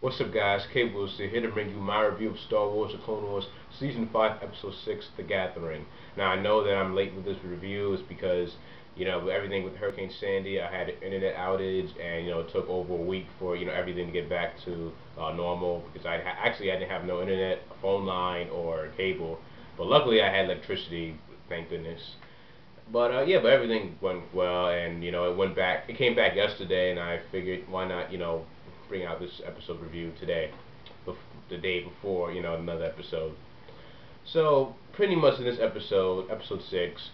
What's up, guys? Cables here to bring you my review of Star Wars: The Clone Wars Season 5, Episode 6, The Gathering. Now, I know that I'm late with this review. It's because, with everything with Hurricane Sandy, I had an internet outage, and, it took over a week for, everything to get back to normal, because actually I didn't have no internet, phone line, or cable. But luckily I had electricity, thank goodness. But yeah, but everything went well, and it went back. It came back yesterday, and I figured why not, bring out this episode review today, the day before, another episode. So pretty much in this episode, episode 6,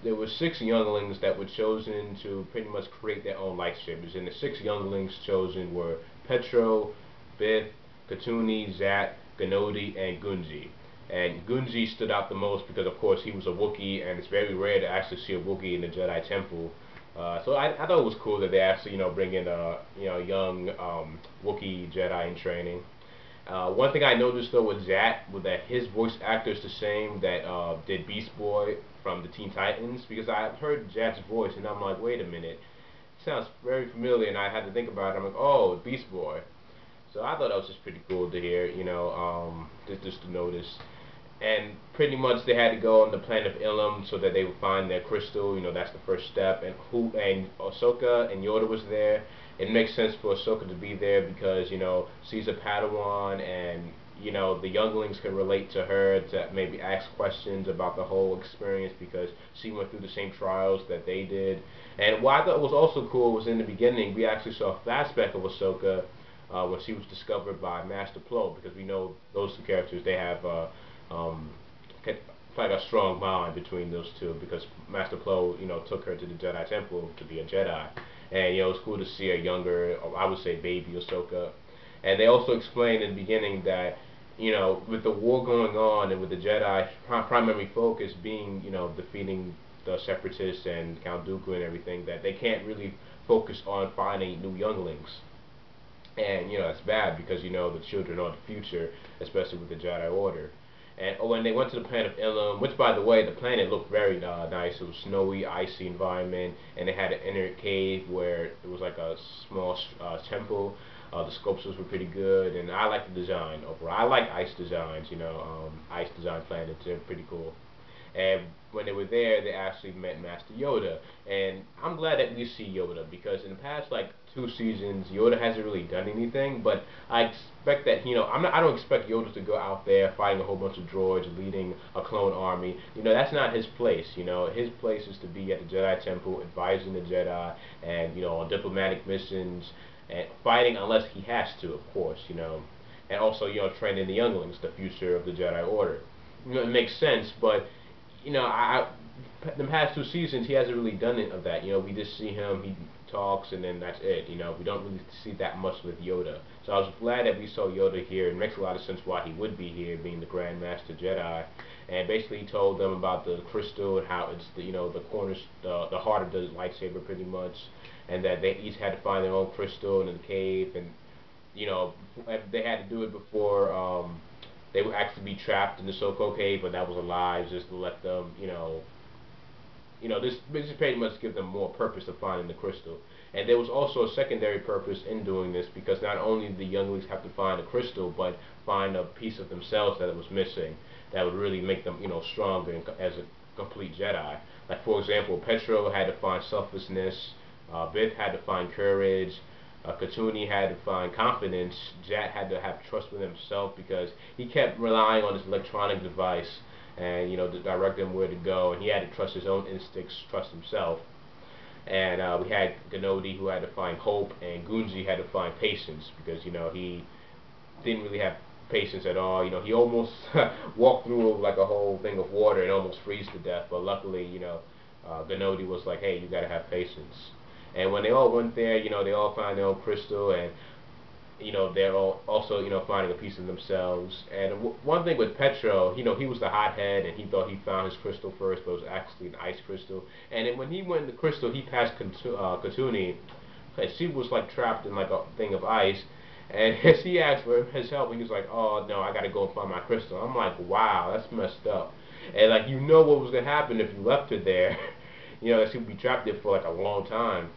there were 6 younglings that were chosen to pretty much create their own lightsabers, and the 6 younglings chosen were Petro, Bith, Katuni, Zat, Ganodi, and Gunji. And Gunji stood out the most because, of course, he was a Wookiee, and it's very rare to actually see a Wookiee in the Jedi Temple. So I thought it was cool that they actually, bring in a, young Wookiee Jedi in training. One thing I noticed though with Zat was that his voice actor is the same that did Beast Boy from the Teen Titans, because I heard Zat's voice and I'm like, wait a minute, it sounds very familiar, and I had to think about it. I'm like, oh, Beast Boy. So I thought that was just pretty cool to hear, just to notice. And pretty much they had to go on the planet of Ilum so that they would find their crystal. That's the first step. And Ahsoka and Yoda was there. It makes sense for Ahsoka to be there because she's a Padawan, and the younglings can relate to her to maybe ask questions about the whole experience because she went through the same trials that they did. And what I thought was also cool was in the beginning we actually saw a flashback of Ahsoka when she was discovered by Master Plo, because we know those two characters, they have um, like a strong bond between those two, because Master Plo, took her to the Jedi Temple to be a Jedi, and it's cool to see a younger, or I would say baby Ahsoka. And they also explained in the beginning that with the war going on and with the Jedi primary focus being defeating the Separatists and Count Dooku and everything, that they can't really focus on finding new younglings. And it's bad because the children are the future, especially with the Jedi Order. And when they went to the planet of Ilum, which by the way, the planet looked very nice. It was snowy, icy environment, and they had an inner cave where it was like a small temple. The sculptures were pretty good, and I like the design overall. I like ice designs, ice design planets. They're pretty cool. And when they were there, they actually met Master Yoda. And I'm glad that we see Yoda, because in the past like 2 seasons, Yoda hasn't really done anything. But I expect that I don't expect Yoda to go out there fighting a whole bunch of droids, leading a clone army. That's not his place. His place is to be at the Jedi Temple, advising the Jedi, and on diplomatic missions and fighting unless he has to, of course. And also training the younglings, the future of the Jedi Order. It makes sense, but the past 2 seasons he hasn't really done it of that. We just see him, he talks, and then that's it. We don't really see that much with Yoda. So I was glad that we saw Yoda here. It makes a lot of sense why he would be here, being the Grand Master Jedi. And basically he told them about the crystal and how it's the corners, the heart of the lightsaber pretty much, and that they each had to find their own crystal in the cave, and they had to do it before they would actually be trapped in the so-called cave, but that was a lie, just to let them, this pretty much give them more purpose of finding the crystal. And there was also a secondary purpose in doing this, because not only the younglings have to find a crystal, but find a piece of themselves that was missing, that would really make them, stronger as a complete Jedi. Like for example, Petro had to find selflessness, Bith had to find courage, Katuni had to find confidence. Jat had to have trust with himself, because he kept relying on his electronic device and to direct him where to go, and he had to trust his own instincts, trust himself. And we had Ganodi, who had to find hope, and Gunji had to find patience, because he didn't really have patience at all. He almost walked through like a whole thing of water and almost freeze to death, but luckily Ganodi was like, hey, you gotta have patience. And when they all went there, they all found their own crystal, and they're all also finding a piece of themselves. And one thing with Petro, he was the hothead, and he thought he found his crystal first, but it was actually an ice crystal. And then when he went in the crystal, he passed Katuni, and she was like trapped in like a thing of ice. And he asked for his help, and he was like, "Oh no, I gotta go and find my crystal." I'm like, "Wow, that's messed up." And like what was gonna happen if you left her there? That she would be trapped there for like a long time.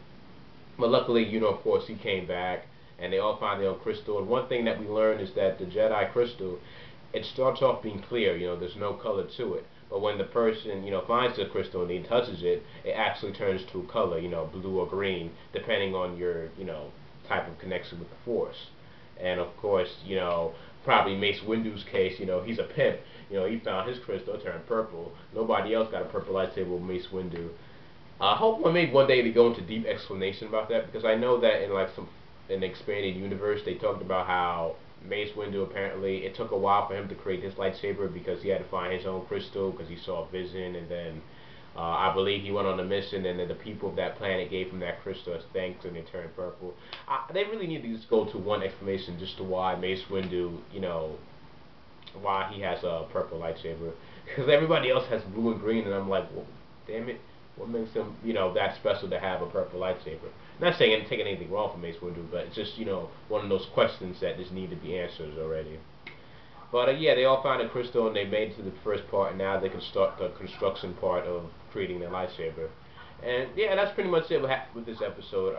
But luckily, of course, he came back, and they all find their own crystal. And one thing that we learned is that the Jedi crystal, it starts off being clear, there's no color to it. But when the person, finds the crystal and he touches it, it actually turns to a color, blue or green, depending on your, type of connection with the Force. And of course, probably Mace Windu's case, he's a pimp. He found his crystal, turned purple. Nobody else got a purple lightsaber with Mace Windu. I hope maybe one day they go into deep explanation about that, because I know that in like an expanded universe they talked about how Mace Windu, apparently it took a while for him to create his lightsaber because he had to find his own crystal because he saw a vision, and then I believe he went on a mission, and then the people of that planet gave him that crystal as thanks, and it turned purple. They really need to just go to one explanation just to why Mace Windu, why he has a purple lightsaber, because everybody else has blue and green, and I'm like, well, damn it, what makes him, that special to have a purple lightsaber? Not saying taking anything wrong from Mace Windu, but it's just, one of those questions that just need to be answered already. But yeah, they all found a crystal and they made it to the first part, and now they can start the construction part of creating their lightsaber. And yeah, that's pretty much it with this episode.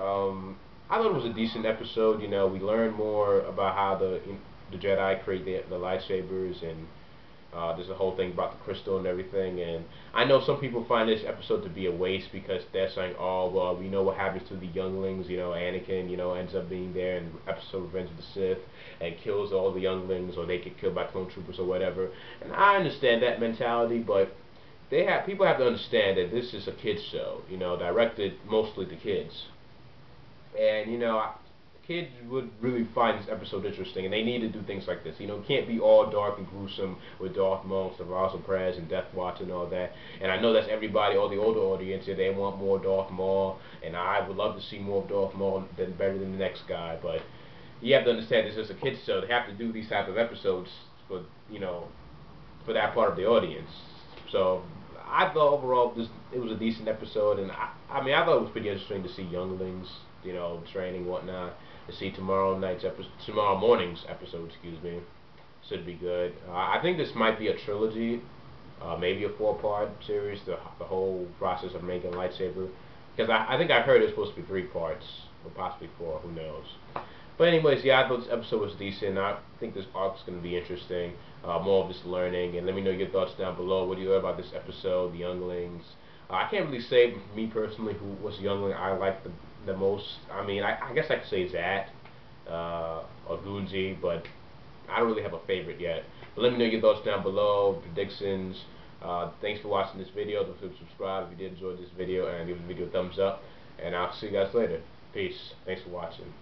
I thought it was a decent episode. We learned more about how the Jedi create the lightsabers, and there's a whole thing about the crystal and everything. And I know some people find this episode to be a waste because they're saying, oh, well, we know what happens to the younglings. Anakin, ends up being there in episode Revenge of the Sith and kills all the younglings, or they get killed by clone troopers or whatever. And I understand that mentality, but people have to understand that this is a kids show, directed mostly to kids. And kids would really find this episode interesting, and they need to do things like this. It can't be all dark and gruesome with Darth Maul, Savage Prez, and Death Watch and all that. And I know that's everybody, all the older audience here, they want more Darth Maul, and I would love to see more of Darth Maul better than the next guy. But you have to understand this is a kids show. They have to do these type of episodes for for that part of the audience. So I thought overall it was a decent episode, and I mean I thought it was pretty interesting to see younglings, training whatnot. To see tomorrow morning's episode, excuse me, should be good. I think this might be a trilogy, maybe a 4-part series. The whole process of making a lightsaber, because I think I heard it's supposed to be 3 parts, or possibly 4. Who knows? But anyways, yeah, I thought this episode was decent. I think this arc's going to be interesting. More of this learning, and let me know your thoughts down below. What do you hear about this episode, the younglings? I can't really say, me personally, who was the youngling I liked the most. I mean, I guess I could say Zat or Gunzi, but I don't really have a favorite yet. But let me know your thoughts down below, predictions. Thanks for watching this video. Don't forget to subscribe if you did enjoy this video, and give the video a thumbs up. And I'll see you guys later. Peace. Thanks for watching.